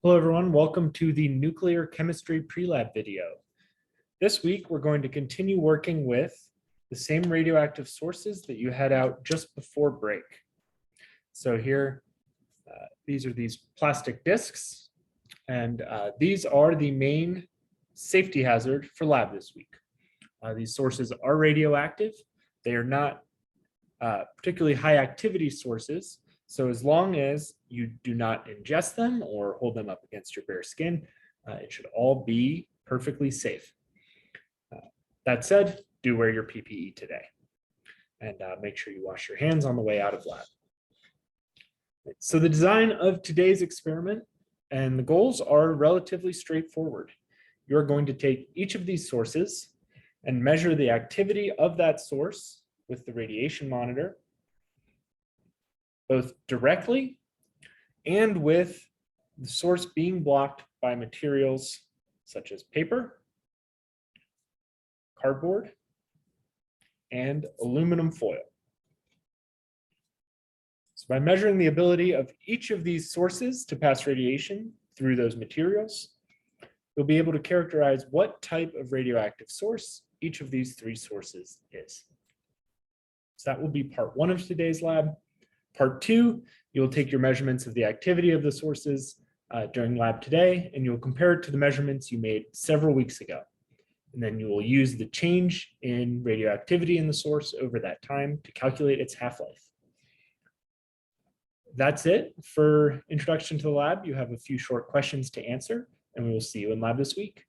Hello everyone, welcome to the Nuclear Chemistry Prelab video. This week we're going to continue working with the same radioactive sources that you had out just before break. So here, these are these plastic discs, and these are the main safety hazard for lab this week. These sources are radioactive. They are not particularly high activity sources. So as long as you do not ingest them or hold them up against your bare skin, it should all be perfectly safe. That said, do wear your PPE today and make sure you wash your hands on the way out of lab. So the design of today's experiment and the goals are relatively straightforward. You're going to take each of these sources and measure the activity of that source with the radiation monitor, both directly and with the source being blocked by materials such as paper, cardboard, and aluminum foil. So by measuring the ability of each of these sources to pass radiation through those materials, you'll be able to characterize what type of radioactive source each of these three sources is. So that will be part one of today's lab. Part two, you'll take your measurements of the activity of the sources during lab today, and you'll compare it to the measurements you made several weeks ago. And then you will use the change in radioactivity in the source over that time to calculate its half-life. That's it for introduction to the lab. You have a few short questions to answer, and we will see you in lab this week.